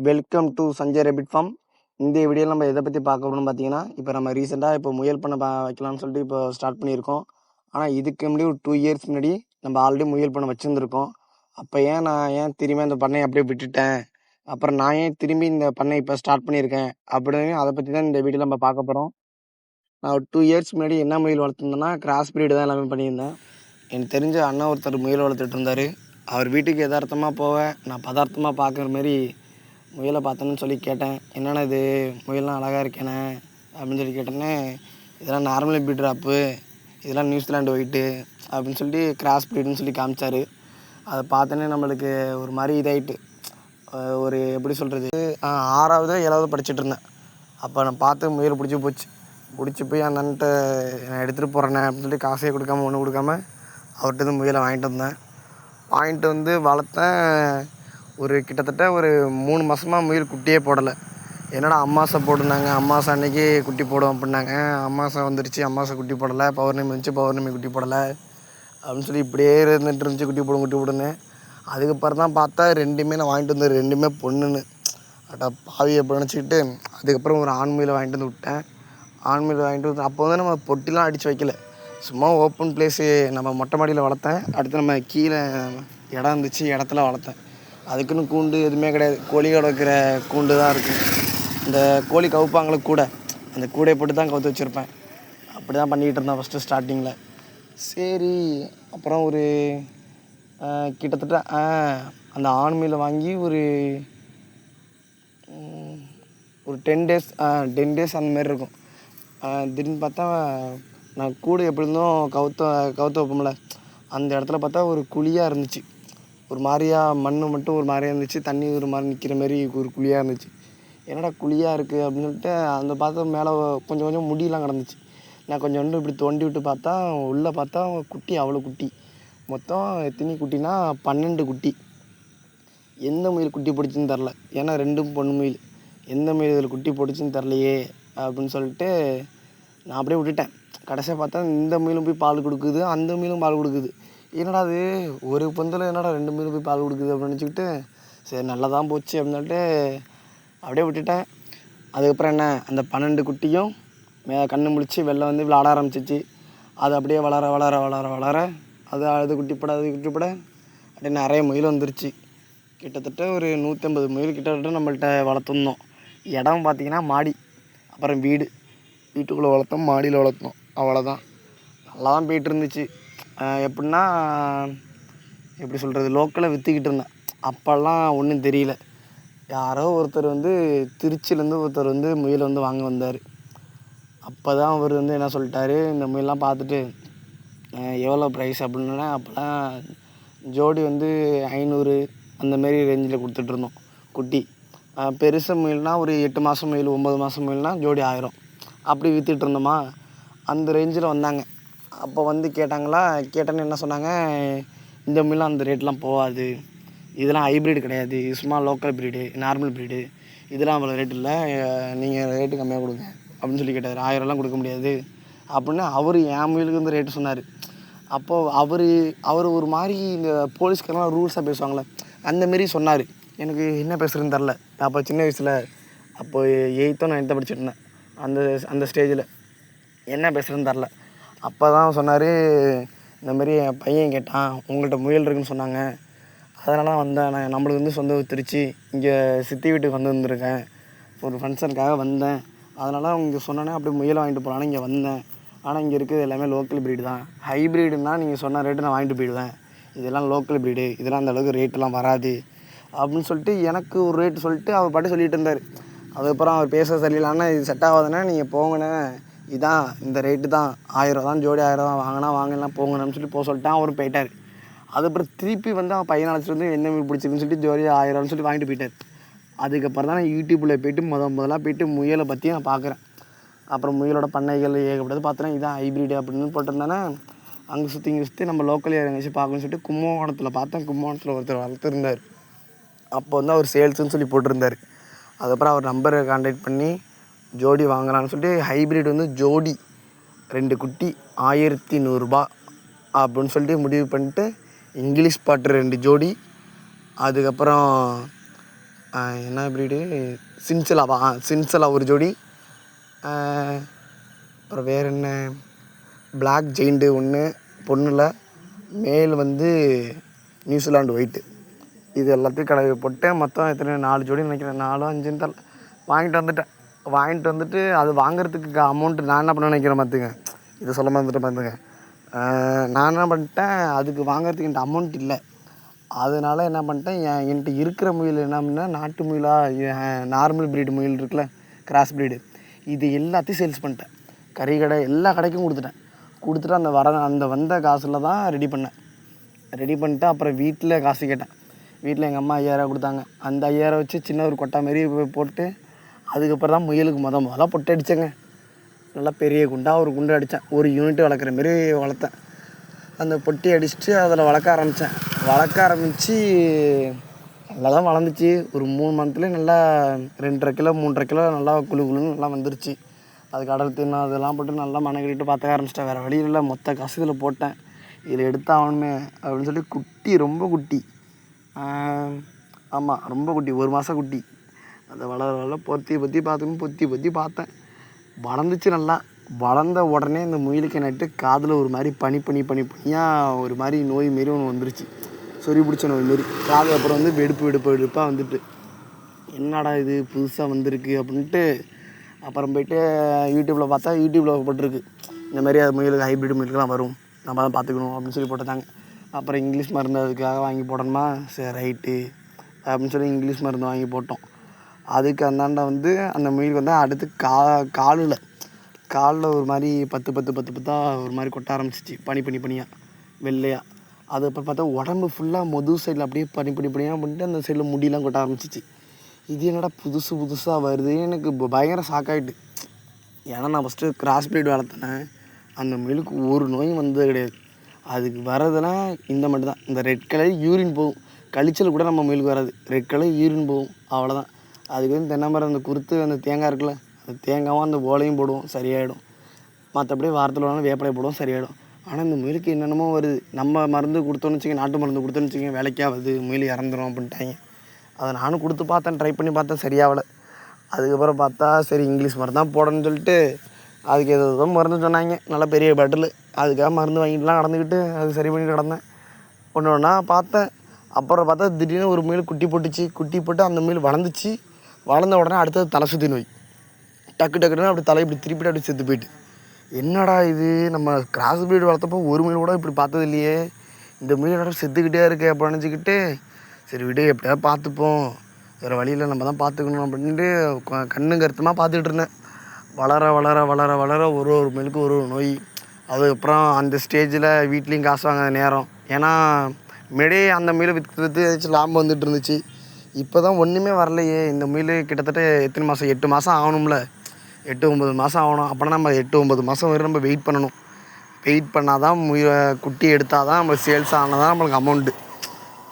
Welcome to Sanjay rapid farm. இந்த வீடியோவில் நம்ம எதை பற்றி பார்க்க போகிறோம்னு பார்த்தீங்கன்னா, இப்போ நம்ம ரீசெண்டாக இப்போ முயல் பண்ண வைக்கலாம்னு சொல்லிட்டு இப்போ ஸ்டார்ட் பண்ணியிருக்கோம். ஆனால் இதுக்கு முன்னாடி ஒரு 2 இயர்ஸ் முன்னாடி நம்ம ஆல்ரெடி முயல் பண்ண வச்சுருந்துருக்கோம். அப்போ நான் திரும்பி அந்த பண்ணையை அப்படியே விட்டுட்டேன், அப்புறம் நான் ஏன் திரும்பி இந்த பண்ணை இப்போ ஸ்டார்ட் பண்ணியிருக்கேன் அப்படின்னு அதை பற்றி தான் இந்த வீடியோவில் நம்ம பார்க்க போகிறோம். நான் ஒரு 2 இயர்ஸ் முன்னாடி என்ன முயல் வளர்த்துருந்தேன்னா, கிராஸ் பிரீடு தான் எல்லாமே பண்ணியிருந்தேன். எனக்கு தெரிஞ்ச அண்ணன் ஒருத்தர் முயல் வளர்த்துட்டு இருந்தார். அவர் வீட்டுக்கு யதார்த்தமாக போவேன், நான் பதார்த்தமாக பார்க்குற மாதிரி முயலை பார்த்தேன்னு சொல்லி கேட்டேன். என்னென்ன இது முயல்லாம் அழகாக இருக்கேனே அப்படின்னு சொல்லி கேட்டேன்னே, இதெல்லாம் நார்மல் பீட்ராப்பு, இதெல்லாம் நியூசிலாண்டு ஒயிட்டு அப்படின்னு சொல்லிட்டு கிராஸ் ப்ரீடுன்னு சொல்லி காமிச்சார். அதை பார்த்தோன்னே நம்மளுக்கு ஒரு மாதிரி இதாகிட்டு, ஒரு எப்படி சொல்கிறது, 6வது 7வது படிச்சுட்டு இருந்தேன். அப்போ நான் பார்த்து முயல் பிடிச்சி போய் அந்த அண்ணன்ட்ட நான் எடுத்துகிட்டு போகிறேனே அப்படின்னு சொல்லி காசையே கொடுக்காம ஒன்றும் கொடுக்காம அவர்கிட்ட முயலை வாங்கிட்டு வந்து வளர்த்தேன். ஒரு கிட்டத்தட்ட ஒரு 3 மாதமாக முயல் குட்டியே போடலை. என்னடா அமாவாசை போட்டுருந்தாங்க, அமாவாசை அன்னைக்கு குட்டி போடும் அப்படின்னாங்க. அமாவாசை வந்துருச்சு, அமாவாசை குட்டி போடலை. பௌர்ணமி வந்துச்சு, பௌர்ணமி குட்டி போடலை அப்படின்னு சொல்லி இப்படியே இருந்துட்டு இருந்துச்சு, குட்டி போடுன்னு. அதுக்கப்புறம் தான் பார்த்தா ரெண்டுமே நான் வாங்கிட்டு வந்து, ரெண்டுமே பொண்ணுன்னு அட்டா பாவி அப்படி நினச்சிக்கிட்டு அதுக்கப்புறம் ஒரு ஆண் முயலை வாங்கிட்டு வந்து விட்டேன். ஆண் முயல் வாங்கிட்டு வந்து அப்போ வந்து நம்ம பொட்டிலாம் அடித்து வைக்கல, சும்மா ஓப்பன் பிளேஸு நம்ம மொட்டை மாடியில் வளர்த்தேன். அடுத்து நம்ம கீழே இடம் இருந்துச்சு, இடத்துல வளர்த்தேன். அதுக்குன்னு கூண்டு எதுவுமே கிடையாது, கோழி வைக்கிற கூண்டு தான் இருக்குது. இந்த கோழி கவுப்பாங்களுக்கு கூட அந்த கூடையை போட்டு தான் கவுத்து வச்சுருப்பேன். அப்படி தான் பண்ணிக்கிட்டு இருந்தேன் ஃபஸ்ட்டு ஸ்டார்டிங்கில். சரி, அப்புறம் ஒரு கிட்டத்தட்ட அந்த ஆண் மீலை வாங்கி ஒரு 10 டேஸ் அந்த மாதிரி இருக்கும். திடீர்னு பார்த்தா நான் கூடு எப்படி இருந்தோம் கவுத்த வைப்போம்ல, அந்த இடத்துல பார்த்தா ஒரு குழியாக இருந்துச்சு. ஒரு மாதிரியா மண் மட்டும் ஒரு மாதிரியாக இருந்துச்சு, தண்ணி ஒரு மாதிரி நிற்கிற மாதிரி ஒரு குழியாக இருந்துச்சு. என்னடா குழியாக இருக்குது அப்படின்னு சொல்லிட்டு அந்த பார்த்தா மேலே கொஞ்சம் முடியெலாம் கிடந்துச்சு. நான் கொஞ்சோண்டு இப்படி தோண்டி விட்டு பார்த்தா உள்ளே பார்த்தா குட்டி, அவ்வளோ குட்டி. மொத்தம் எத்தனை குட்டினா 12 குட்டி. எந்த முயல் குட்டி பிடிச்சின்னு தெரில, ஏன்னா 2ம் பொண்ணு முயல். எந்த முயல் இதில் குட்டி பிடிச்சின்னு தெரிலையே அப்படின்னு சொல்லிட்டு நான் அப்படியே விட்டுட்டேன். கடைசியாக பார்த்தா இந்த முயலும் போய் பால் கொடுக்குது, அந்த முயலும் பால் கொடுக்குது. என்னடா அது ஒரு பொந்தில் என்னடா 2 முயலும் போய் பால் கொடுக்குது அப்படின்னு நினச்சிக்கிட்டு, சரி நல்லா தான் போச்சு அப்படின்னு சொல்லிட்டு அப்படியே விட்டுட்டேன். அதுக்கப்புறம் என்ன, அந்த 12 குட்டியும் கண்ணு முழிச்சு வெளில வந்து விளாட ஆரம்பிச்சிச்சு. அது அப்படியே வளர அது குட்டிப்பட அப்படியே நிறைய முயல் வந்துருச்சு. கிட்டத்தட்ட ஒரு 150 முயல் கிட்டத்தட்ட நம்மள்கிட்ட வளர்த்துருந்தோம். இடம் பார்த்திங்கன்னா மாடி, அப்புறம் வீட்டுக்குள்ளே வளர்த்தோம், மாடியில் வளர்த்தோம், அவ்வளோதான். நல்லா தான் போய்ட்டு இருந்துச்சு. எப்படின்னா எப்படி சொல்கிறது, லோக்கலில் விற்றுக்கிட்டு இருந்தேன். அப்போல்லாம் ஒன்றும் தெரியல. யாரோ ஒருத்தர் வந்து திருச்சியிலேருந்து ஒருத்தர் வந்து முயல் வந்து வாங்க வந்தார். அப்போ தான் அவர் வந்து என்ன சொல்லிட்டாரு, இந்த முயல்லாம் பார்த்துட்டு எவ்வளோ ப்ரைஸ் அப்படின்னா, அப்போலாம் ஜோடி வந்து 500 அந்தமாரி ரேஞ்சில் கொடுத்துட்ருந்தோம் குட்டி. பெருசு முயல்னால் ஒரு 8 மாதம் முயல், 9 மாதம் முயல்னால் ஜோடி 1000 அப்படி விற்றுட்டு இருந்தோமா. அந்த ரேஞ்சில் வந்தாங்க. அப்போ வந்து கேட்டோன்னே என்ன சொன்னாங்க, இந்த முயலாம் அந்த ரேட்லாம் போகாது, இதெல்லாம் ஹைப்ரிட் கிடையாது, இது சும்மா லோக்கல் ப்ரீடு, நார்மல் ப்ரீடு, இதெல்லாம் அவ்வளோ ரேட் இல்லை, நீங்கள் ரேட்டு கம்மியாக கொடுங்க அப்படின்னு சொல்லி கேட்டார். 1000லாம் கொடுக்க முடியாது அப்படின்னு அவர் என் முயலுக்கு வந்து ரேட்டு சொன்னார். அப்போது அவர் ஒரு மாதிரி இந்த போலீஸ்காரெலாம் ரூல்ஸாக பேசுவாங்களே அந்தமாரி சொன்னார். எனக்கு என்ன பேசுகிறதுன்னு தெரில. அப்போ சின்ன வயசில் அப்போது 8th or 9th படிச்சுட்டு இருந்தேன். அந்த ஸ்டேஜில் என்ன பேசுகிறதுன்னு தெரில. அப்போ தான் சொன்னார், இந்தமாரி என் பையன் கேட்டான், உங்கள்கிட்ட முயல் இருக்குன்னு சொன்னாங்க, அதனால தான் வந்தேன். நான் நம்மளுக்கு வந்து சொந்த திருச்சி, இங்கே சித்தி வீட்டுக்கு வந்துருக்கேன், ஒரு ஃபங்க்ஷனுக்காக வந்தேன், அதனால இங்கே சொன்னோன்னே அப்படியே முயல் வாங்கிட்டு போகலான்னு இங்கே வந்தேன். ஆனால் இங்கே இருக்கிறது எல்லாமே லோக்கல் ப்ரீடு தான். ஹைப்ரிடுன்னா நீங்கள் சொன்ன ரேட்டு நான் வாங்கிட்டு போயிடுவேன், இதெல்லாம் லோக்கல் ப்ரீடு, இதெல்லாம் அந்தளவுக்கு ரேட்டெலாம் வராது அப்படின்னு சொல்லிட்டு எனக்கு ஒரு ரேட்டு சொல்லிட்டு அவர் பாட்டு சொல்லிகிட்டு இருந்தார். அதுக்கப்புறம் அவர் பேச சரியில்லைன்னா, இது செட் ஆகாதுன்னா நீங்கள் போங்கண்ணே, இதான் இந்த ரேட்டு தான், 1000 தான் ஜோடி, 1000 தான், வாங்கினா வாங்கலாம் போங்கன்னு சொல்லி சொல்லிட்டான். அவரும் போயிட்டார். அதுக்கப்புறம் திருப்பி வந்து அவன் பையனை அழைச்சிட்டு வந்து என்ன மீன் பிடிச்சிருக்குன்னு சொல்லிட்டு ஜோடி 1000 சொல்லி வாங்கிட்டு போயிட்டார். அதுக்கப்புறம் தான் நான் யூடியூப்பில் போய்ட்டு முதலாக போய்ட்டு முயலை பற்றி நான் பார்க்குறேன். அப்புறம் முயலோட பண்ணைகள் ஏகப்பட்டது பார்த்தோன்னா, இதான் ஹைப்ரிடு அப்படின்னு போட்டிருந்தானே. அங்கே சுற்றி நம்ம லோக்கல் எங்கேயாச்சும் பார்க்கணும்னு சொல்லிட்டு கும்பகோணத்தில் பார்த்தேன். கும்பகோணத்தில் ஒருத்தர் வளர்த்துருந்தார். அப்போ வந்து அவர் சேல்ஸுன்னு சொல்லி போட்டிருந்தார். அதுக்கப்புறம் அவர் நம்பரை கான்டாக்ட் பண்ணி ஜோடி வாங்கலான்னு சொல்லிட்டு, ஹைப்ரிட் வந்து ஜோடி 2 குட்டி 1100 அப்படின்னு சொல்லிட்டு முடிவு பண்ணிட்டு, இங்கிலீஷ் பாட்டு 2 ஜோடி, அதுக்கப்புறம் என்ன ப்ரீடு, சின்சலாவா, சின்சலா ஒரு ஜோடி. அப்புறம் வேறு என்ன, பிளாக் ஜெயிண்ட்டு ஒன்று பொண்ணில், மேல் வந்து நியூசிலாண்டு ஒயிட்டு. இது எல்லாத்தையும் கடை போட்டேன். மொத்தம் எத்தனை 4 ஜோடின்னு நினைக்கிறேன், 4 5ன்னு தரல. வாங்கிட்டு வந்துட்டு அது வாங்குறதுக்கு அமௌண்ட்டு நான் என்ன பண்ண நினைக்கிறேன் பார்த்துங்க, இதை சொல்ல மறந்துட்டு பார்த்துங்க. நான் என்ன பண்ணிட்டேன், அதுக்கு வாங்குறதுக்கு என்கிட்ட அமௌண்ட் இல்லை. அதனால என்ன பண்ணிட்டேன், என்கிட்ட இருக்கிற முயல் என்ன பண்ணால், நாட்டு முயலாக நார்மல் ப்ரீடு முயல் இருக்குல்ல, கிராஸ் ப்ரீடு, இது எல்லாத்தையும் சேல்ஸ் பண்ணிட்டேன். கறி கடை எல்லா கடைக்கும் கொடுத்துட்டு அந்த வந்த காசில் தான் ரெடி பண்ணிட்டு அப்புறம் வீட்டில் காசு கேட்டேன். வீட்டில் எங்கள் அம்மா 5000 கொடுத்தாங்க. அந்த 5000 வச்சு சின்ன ஒரு கொட்டை மாரி போட்டு அதுக்கப்புறம் தான் முயலுக்கு முதல்ல பொட்டை அடித்தேங்க. நல்லா பெரிய குண்டாக ஒரு குண்டு அடித்தேன். ஒரு யூனிட் வளர்க்குற மாரி வளர்த்தேன். அந்த பொட்டி அடிச்சுட்டு அதில் வளர்க்க ஆரம்பித்து நல்லா தான் வளர்ந்துச்சு. ஒரு 3 மந்த்லேயே நல்லா 2.5 கிலோ 3.5 கிலோ நல்லா குழுன்னு நல்லா வந்துருச்சு. அதுக்கு அடல் தின்னும் அதெல்லாம் போட்டு நல்லா மனக்கட்டிட்டு பார்த்துக்க ஆரம்பிச்சிட்டேன். வேறு வழியில் இல்லை, மொத்த காசு இதில் போட்டேன். இதில் எடுத்தாகணுமே அப்படின்னு சொல்லி குட்டி, ரொம்ப குட்டி, ஆமாம் ரொம்ப குட்டி, 1 மாதம் குட்டி. அதை வளர பொத்தி பார்த்தேன். வளர்ந்துச்சு நல்லா. வளர்ந்த உடனே இந்த முயலுக்கு நட்டு காதில் ஒரு மாதிரி பனியாக ஒரு மாதிரி நோய் மாரி ஒன்று வந்துருச்சு. சொறி பிடிச்ச நோய் மாரி காது. அப்புறம் வந்து வெடுப்பாக வந்துட்டு, என்னடா இது புதுசாக வந்திருக்கு அப்படின்ட்டு அப்புறம் போய்ட்டு யூடியூப்பில் பார்த்தா, யூடியூப்பில் போட்டிருக்கு இந்த மாதிரி அது முயலுக்கு ஹைப்ரிட் முயலுக்குலாம் வரும், நம்ம தான் பார்த்துக்கணும் அப்படின்னு சொல்லி போட்டுட்டாங்க. அப்புறம் இங்கிலீஷ் மருந்து அதுக்காக வாங்கி போடணுமா, சரி ரைட்டு அப்படின்னு சொல்லி இங்கிலீஷ் மருந்து வாங்கி போட்டோம். அதுக்கு அந்தாண்ட வந்து அந்த முயலுக்கு வந்து அடுத்து காலில் ஒரு மாதிரி பத்தாக ஒரு மாதிரி கொட்ட ஆரம்பிச்சிச்சு, பனியாக வெள்ளையாக. அது அப்புறம் பார்த்தா உடம்பு ஃபுல்லாக முதுகு சைடில் அப்படியே பனியாக பண்ணிட்டு அந்த சைடில் முடியெலாம் கொட்ட ஆரம்பிச்சிச்சு. இது என்னடா புதுசாக வருது, எனக்கு பயங்கர ஷாக்காகிட்டு. ஏன்னா நான் ஃபஸ்ட்டு கிராஸ் ப்ரீட் வளர்த்தேன். அந்த முயலுக்கு ஒரு நோயும் வந்தது கிடையாது. அதுக்கு வர்றதுலாம் இந்த மட்டும் தான், இந்த ரெட் கலர் யூரின் போகும். கழிச்சல் கூட நம்ம முயலுக்கு வராது, ரெட் கலர் யூரின் போகும், அவ்வளோதான். அதுக்கு வந்து தென்னை மரம் அந்த குருத்து அந்த தேங்காய் இருக்குல்ல, அந்த தேங்காயும் அந்த ஓலையும் போடுவோம், சரியாயிடும். மற்றபடி வாரத்தில் வேணாலும் வேப்பிலை போடுவோம், சரியாயிடும். ஆனால் இந்த முயலுக்கு என்னென்னமோ வருது. நம்ம மருந்து கொடுத்தோன்னு வச்சுக்கோங்க, நாட்டு மருந்து கொடுத்தோன்னு வச்சுக்கோங்க, வேலைக்காகுது, முயல் இறந்துடும் அப்படின்ட்டாங்க. அதை நானும் கொடுத்து பார்த்தேன், ட்ரை பண்ணி பார்த்தேன், சரியாகலை. அதுக்கப்புறம் பார்த்தா சரி இங்கிலீஷ் மருந்து தான் போடணும்னு சொல்லிட்டு அதுக்கு ஏதோ மருந்து சொன்னாங்க, நல்லா பெரிய பாட்டில். அதுக்காக மருந்து வாங்கிட்டுலாம் நடந்துக்கிட்டு அது சரி பண்ணிட்டு கிடந்தேன். ஒன்றா பார்த்தேன். அப்புறம் பார்த்தா திடீர்னு ஒரு முயல் குட்டி போட்டு அந்த முயல் வளர்ந்த உடனே அடுத்தது தலை சுற்றி நோய். டக்குன்னு அப்படி தலை இப்படி திருப்பிட்டு அப்படி செத்து போயிட்டு, என்னடா இது, நம்ம கிராஸ் ப்ரீடு வளர்த்தப்போ ஒரு முயல் கூட இப்படி பார்த்தது இல்லையே, இந்த முயலோட செத்துக்கிட்டே இருக்கே அப்போ நினச்சிக்கிட்டு, சரி விடு எப்படியாவது பார்த்துப்போம், வேறு வழியில் நம்ம தான் பார்த்துக்கணும் அப்படின்ட்டு கண்ணு கருத்துமாக பார்த்துக்கிட்டு இருந்தேன். வளர ஒரு முயலுக்கு ஒரு நோய். அதுக்கப்புறம் அந்த ஸ்டேஜில் வீட்லேயும் காசு வாங்க நேரம். ஏன்னா முன்னாடியே அந்த முயலை விற்று ஏதாச்சும் லாபம் வந்துட்டு இருந்துச்சு. இப்போ தான் ஒன்றுமே வரலையே. இந்த முயல் கிட்டத்தட்ட எத்தனை மாதம், 8 மாதம் ஆகணும்ல, 8-9 மாதம் ஆகணும். அப்போனா நம்ம 8-9 மாதம் வரை நம்ம வெயிட் பண்ணணும். வெயிட் பண்ணால் தான் குட்டி எடுத்தால் தான் நம்ம சேல்ஸ் ஆனால் தான் நம்மளுக்கு அமௌண்ட்டு.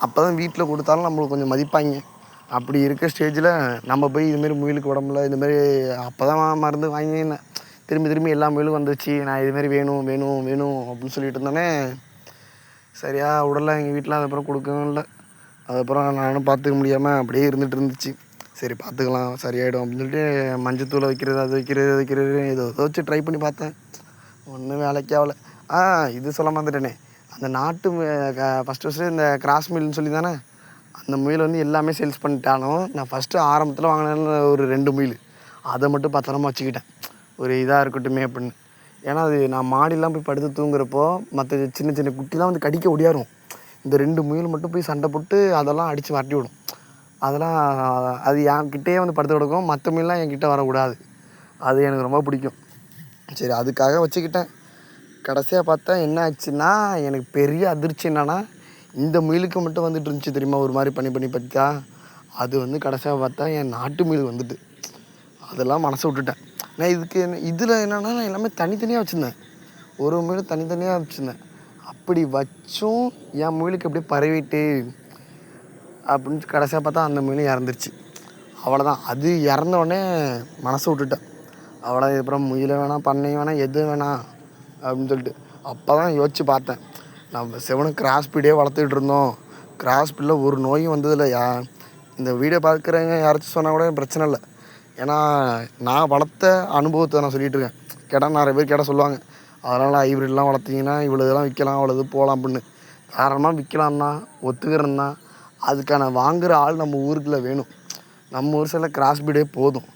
அப்போ தான் வீட்டில் கொடுத்தாலும் நம்மளுக்கு கொஞ்சம் மதிப்பாங்க. அப்படி இருக்க ஸ்டேஜில் நம்ம போய் இதுமாரி முயலுக்கு உடம்புல இதுமாரி அப்போ தான் மருந்து வாங்கினேன். திரும்பி எல்லா முயலும் வந்துச்சு. நான் இதுமாரி வேணும் அப்படின்னு சொல்லிட்டு இருந்தோன்னே சரியாக உடலை எங்கள் வீட்டில். அதுக்கப்புறம் கொடுக்கவும் இல்லை. அதுக்கப்புறம் நானும் பார்த்துக்க முடியாமல் அப்படியே இருந்துச்சு. சரி பார்த்துக்கலாம், சரியாயிடும் அப்படின்னு சொல்லிட்டு மஞ்சத்தூளை வைக்கிறது, அது வைக்கிறது ஏதோ வச்சு ட்ரை பண்ணி பார்த்தேன். ஒன்றும் வேலைக்கு ஆகலை. இது சொல்ல மறந்துட்டேனே, அந்த நாட்டு ஃபஸ்ட்டு இந்த கிராஸ் மீல்னு சொல்லி தானே அந்த முயல் வந்து எல்லாமே சேல்ஸ் பண்ணிட்டாலும், நான் ஃபஸ்ட்டு ஆரம்பத்தில் வாங்கின ஒரு 2 முயல் அதை மட்டும் பத்திரமா வச்சுக்கிட்டேன், ஒரு இதாக இருக்கட்டுமே அப்படின்னு. ஏன்னா அது நான் மாடிலாம் போய் படுத்து தூங்குறப்போ மற்ற சின்ன குட்டிலாம் வந்து கடிக்க ஒடியாரும். இந்த 2 முயல் மட்டும் போய் சண்டை போட்டு அதெல்லாம் அடித்து வரட்டி விடும். அதெல்லாம் அது என்கிட்டயே வந்து படுத்து கிடக்கும், மற்ற முயல்லாம் என்கிட்ட வரக்கூடாது. அது எனக்கு ரொம்ப பிடிக்கும். சரி அதுக்காக வச்சுக்கிட்டேன். கடைசியாக பார்த்தா என்ன ஆச்சுன்னா, எனக்கு பெரிய அதிர்ச்சி என்னென்னா, இந்த முயலுக்கு மட்டும் வந்துட்டு இருந்துச்சு தெரியுமா, ஒரு மாதிரி பண்ணி பார்த்தா அது வந்து கடைசியாக பார்த்தா என் நாட்டு முயல் வந்துட்டு. அதெல்லாம் மனசை விட்டுட்டேன். நான் இதில் என்னென்னா, நான் எல்லாமே தனித்தனியாக வச்சுருந்தேன். ஒரு முயல் தனித்தனியாக வச்சுருந்தேன். அப்படி வச்சும் என் முயலுக்கு அப்படியே பரவிட்டு அப்படின்னு கடைசியாக பார்த்தா அந்த முயலும் இறந்துருச்சு. அவ்வளோதான். அது இறந்தோடனே மனசை விட்டுட்டேன். அவ்வளோ அப்புறம் முயலை வேணாம், பண்ணையும் வேணாம், எதுவும் வேணாம் அப்படின்னு சொல்லிட்டு. அப்போ தான் யோசித்து பார்த்தேன், நம்ம கிராஸ் பீடே வளர்த்துக்கிட்டு இருந்தோம். கிராஸ் பீடில் ஒரு நோயும் வந்ததில்லை. இந்த வீடியோ பார்க்குறவங்க யாராச்சும் சொன்னால் கூட பிரச்சனை இல்லை. ஏன்னா நான் வளர்த்த அனுபவத்தை நான் சொல்லிகிட்டு இருக்கேன். கேட்டால் நிறைய பேர் கேட்டால் சொல்லுவாங்க, அதனால் ஹைப்ரிட்லாம் வளர்த்திங்கன்னா இவ்வளோ இதெல்லாம் விற்கலாம், அவ்வளோ இது போகலாம் அப்படின்னு. தாராளமாக விற்கலாம்னா ஒத்துக்கிறேன்னா அதுக்கான வாங்குகிற ஆள் நம்ம ஊருக்குள்ளே வேணும். நம்ம ஊர் சைடில் கிராஸ் பீடே போதும்.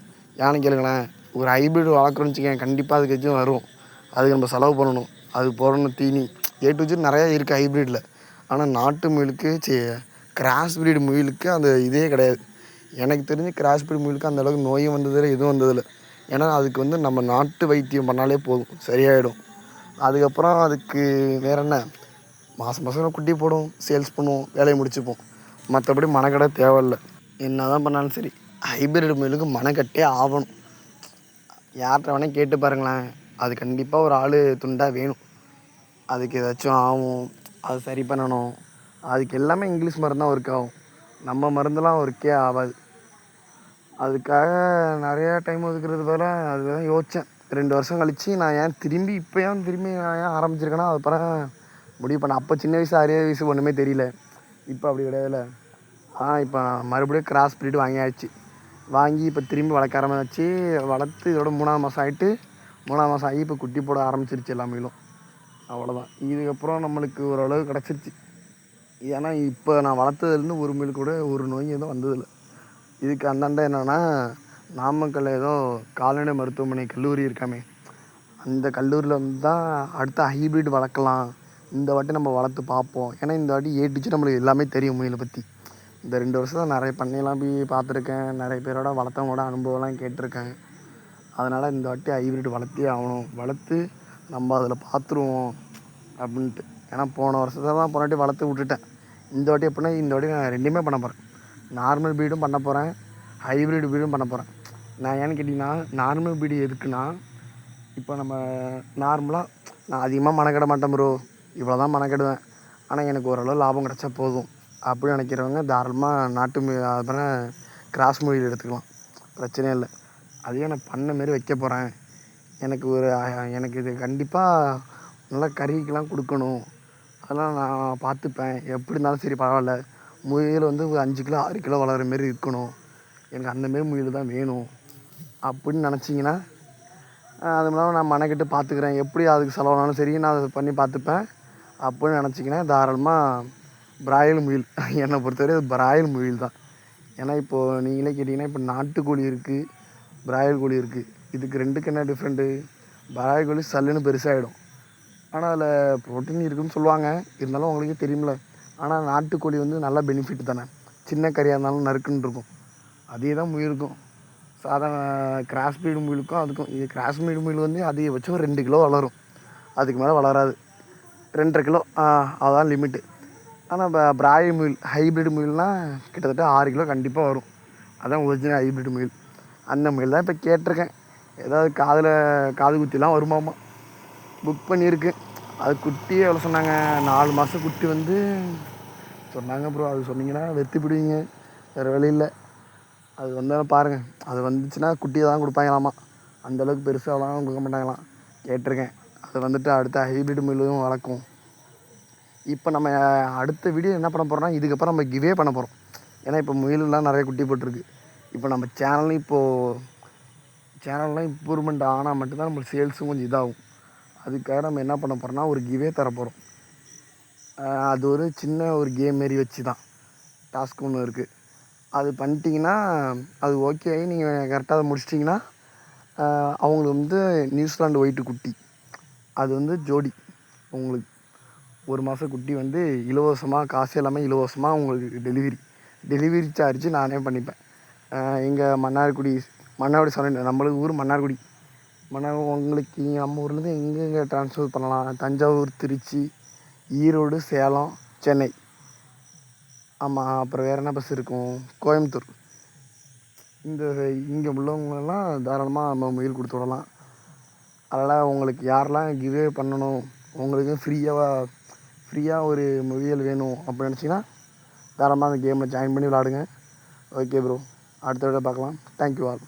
ஏன்னு கேளுங்களேன், ஒரு ஹைப்ரிட் வளர்க்குறோன்னு வச்சுக்கேன், கண்டிப்பாக அதுக்கு எதுவும் வரும். அதுக்கு நம்ம செலவு பண்ணணும், அதுக்கு போடணும் தீனி ஏ டு ஜெட் நிறையா இருக்குது ஹைப்ரிட்டில். ஆனால் நாட்டு முயலுக்கு கிராஸ் ப்ரீடு முயலுக்கு அந்த இதே கிடையாது. எனக்கு தெரிஞ்சு கிராஸ் ப்ரீடு முயலுக்கு அந்தளவுக்கு நோயும் வந்ததில்லை, எதுவும் வந்ததில்லை. ஏன்னா அதுக்கு வந்து நம்ம நாட்டு வைத்தியம் பண்ணாலே போதும், சரியாயிடும். அதுக்கப்புறம் அதுக்கு வேறு என்ன, மாதம் மாதம் குட்டி போடும், சேல்ஸ் பண்ணுவோம், வேலையை முடிச்சுப்போம். மற்றபடி மனக்கடை தேவையில்லை. என்ன தான் பண்ணாலும் சரி, ஹைப்ரிட் முயலுக்கு மனக்கட்டே ஆகணும். யார்கிட்ட வேணால் கேட்டு பாருங்களேன், அது கண்டிப்பாக ஒரு ஆள் துண்டாக வேணும். அதுக்கு ஏதாச்சும் ஆகும், அது சரி பண்ணணும், அதுக்கு எல்லாமே இங்கிலீஷ் மருந்து தான் ஒர்க் ஆகும். நம்ம மருந்துலாம் ஒர்க்கே ஆகாது. அதுக்காக நிறையா டைம் ஒதுக்குறது போல் அதுதான் யோசித்தேன். 2 வருஷம் கழித்து நான் ஏன் திரும்பி நான் ஏன் ஆரம்பிச்சிருக்கேன்னா, அது பிறகு முடிவு பண்ணேன். அப்போ சின்ன வயசு 6 வயசு ஒன்றுமே தெரியல. இப்போ அப்படி கிடையாதுல்ல. இப்போ மறுபடியும் கிராஸ் ப்ரீடு வாங்கியாச்சு. வாங்கி இப்போ திரும்பி வளர்க்க ஆரம்பிச்சு, வளர்த்து இதோட 3ஆவது மாதம் ஆகிட்டு, 3ஆவது மாதம் ஆகி இப்போ குட்டி போட ஆரம்பிச்சிருச்சு எல்லா மீனும். அவ்வளோதான். இதுக்கப்புறம் நம்மளுக்கு ஓரளவு கிடச்சிருச்சு. ஏன்னா இப்போ நான் வளர்த்ததுலேருந்து ஒரு மீன் கூட ஒரு நோய் எதுவும் வந்ததில்லை. இதுக்கு அந்தாண்ட என்னென்னா, நாமக்கல்ல ஏதோ கால்நடை மருத்துவமனை கல்லூரி இருக்காமே, அந்த கல்லூரியில் வந்து தான் அடுத்த ஹைப்ரிட் வளர்க்கலாம், இந்த வாட்டி நம்ம வளர்த்து பார்ப்போம். ஏன்னா இந்த வாட்டி ஏ டு ஜெட் நம்மளுக்கு எல்லாமே தெரியும் முயலை பற்றி. இந்த 2 வருஷம் நிறைய பண்ணையெல்லாம் போய் பார்த்துருக்கேன், நிறைய பேரோட வளர்த்தவங்களோட அனுபவம்லாம் கேட்டிருக்கேன். அதனால் இந்த வாட்டி ஹைப்ரிட் வளர்த்தே ஆகணும், வளர்த்து நம்ம அதில் பார்த்துருவோம் அப்படின்ட்டு. ஏன்னா போன வருஷத்தை தான் போன வாட்டி வளர்த்து விட்டுட்டேன். இந்த வாட்டி எப்படின்னா, இந்த வாட்டி நான் 2மே பண்ண போகிறேன். நார்மல் ப்ரீடும் பண்ண போகிறேன், ஹைப்ரிட் ப்ரீடும் பண்ண போகிறேன். நான் ஏன்னு கேட்டிங்கன்னா, நார்மல் ப்ரீடு எதுக்குன்னா, இப்போ நம்ம நார்மலாக நான் அதிகமாக மெனக்கெட மாட்டேன் ப்ரோ, இவ்வளோ தான் மெனக்கெடுவேன், ஆனால் எனக்கு ஓரளவு லாபம் கிடச்சா போதும் அப்படின்னு நினைக்கிறவங்க தாராளமாக நாட்டு அப்புறம் கிராஸ் முயல் எடுத்துக்கலாம், பிரச்சனையே இல்லை. அதையே நான் பண்ண மாரி வைக்க போகிறேன். எனக்கு இது கண்டிப்பாக நல்லா கறிக்கெலாம் கொடுக்கணும், அதெல்லாம் நான் பார்த்துப்பேன். எப்படி இருந்தாலும் சரி பரவாயில்ல, முயல் வந்து ஒரு 5 கிலோ 6 கிலோ வளர்கிற மாரி இருக்கணும், எனக்கு அந்தமாரி முயல் தான் வேணும் அப்படின்னு நினச்சிங்கன்னா, அது இல்லாமல் நான் மெனக்கெட்டு பார்த்துக்கிறேன், எப்படி அதுக்கு செலவானாலும் சரி நான் அதை பண்ணி பார்த்துப்பேன் அப்படின்னு நினச்சிங்கன்னா, தாராளமாக பிராய்லர் முயல் என்னை பொறுத்தவரை அது பிராய்லர் முயல் தான். ஏன்னா இப்போது நீங்களே கேட்டிங்கன்னா, இப்போ நாட்டுக்கோழி இருக்குது, பிராய்லர் கோழி இருக்குது. இதுக்கு 2க்கு என்ன டிஃப்ரெண்ட்டு? பிராய்லர் கோழி சல்லுன்னு பெருசாகிடும், ஆனால் அதில் ப்ரோட்டீன் இருக்குதுன்னு சொல்லுவாங்க, இருந்தாலும் உங்களுக்கே தெரியுமில்ல. ஆனால் நாட்டுக்கோழி வந்து நல்லா பெனிஃபிட் தானே, சின்ன கறியாக இருந்தாலும் நறுக்குன்னு இருக்கும். அதே தான் முயலுக்கும், சாதாரண கிராஸ் ப்ரீடு முயலுக்கும் அதுக்கும். இது கிராஸ் ப்ரீடு முயல் வந்து அதிகபட்சம் 2 கிலோ வளரும், அதுக்கு மேலே வளராது. 2.5 கிலோ அதுதான் லிமிட்டு. ஆனால் இப்போ பிராய்லர் முயல் ஹைப்ரிட் முயல்னால் கிட்டத்தட்ட 6 கிலோ கண்டிப்பாக வரும். அதுதான் ஒரிஜினல் ஹைப்ரிட் முயல். அந்த முயல் தான் இப்போ கேட்டிருக்கேன். ஏதாவது காது குத்திலாம் வருமாமா, புக் பண்ணியிருக்கு. அது குட்டியே எவ்வளோ சொன்னாங்க, 4 மாதம் குட்டி வந்து சொன்னாங்க ப்ரோ. அது சொன்னீங்கன்னா வெற்றிப்பிடுவீங்க, வேறு வழி இல்லை. அது வந்தாலும் பாருங்கள், அது வந்துச்சுன்னா குட்டியை தான் கொடுப்பாங்களாமா, அந்தளவுக்கு பெருசாகலாம் கொடுக்க மாட்டாங்களாம், கேட்டிருக்கேன். அது வந்துட்டு அடுத்த ஹைப்ரிட் முயலும் வளர்க்கும். இப்போ நம்ம அடுத்த வீடியோ என்ன பண்ண போகிறோம்னா, இதுக்கப்புறம் நம்ம கிவே பண்ண போகிறோம். ஏன்னா இப்போ முயலெலாம் நிறைய குட்டி போட்டிருக்கு. இப்போ நம்ம சேனல்லாம் இம்ப்ரூவ்மெண்ட் ஆனால் மட்டும்தான் நம்மளுக்கு சேல்ஸும் கொஞ்சம் இதாகும். அதுக்காக நம்ம என்ன பண்ண போகிறோம்னா, ஒரு கிவே தரப்போகிறோம். அது ஒரு சின்ன ஒரு கேம் மாரி வச்சு தான், டாஸ்க் ஒன்று இருக்குது. அது பண்ணிட்டீங்கன்னா, அது ஓகே ஆகி நீங்கள் கரெக்டாக அதை முடிச்சிட்டிங்கன்னா, அவங்களுக்கு வந்து நியூசிலாண்டு ஒயிட்டு குட்டி, அது வந்து ஜோடி உங்களுக்கு 1 மாதம் குட்டி வந்து இலவசமாக, காசு எல்லாமே இலவசமாக உங்களுக்கு டெலிவரி சார்ஜ் நானே பண்ணிப்பேன். எங்கள் மன்னார்குடி சொன்னேன், நம்மளுக்கு ஊர் மன்னார்குடி. உங்களுக்கு நம்ம ஊர்லேருந்து எங்கெங்கே ட்ரான்ஸ்ஃபர் பண்ணலாம், தஞ்சாவூர், திருச்சி, ஈரோடு, சேலம், சென்னை, ஆமாம். அப்புறம் வேறு என்ன பஸ் இருக்கும், கோயம்புத்தூர். இங்கே உள்ளவங்களெல்லாம் தாராளமாக நம்ம முயல் கொடுத்து விடலாம். அதனால் உங்களுக்கு யாரெல்லாம் கிவே பண்ணணும், உங்களுக்கு ஃப்ரீயாக ஒரு முயல் வேணும் அப்படின்னு நினச்சிங்கன்னா, தாராளமாக அந்த கேமில் ஜாயின் பண்ணி விளாடுங்க. ஓகே ப்ரோ, அடுத்த வீடியோ பார்க்கலாம். Thank you all.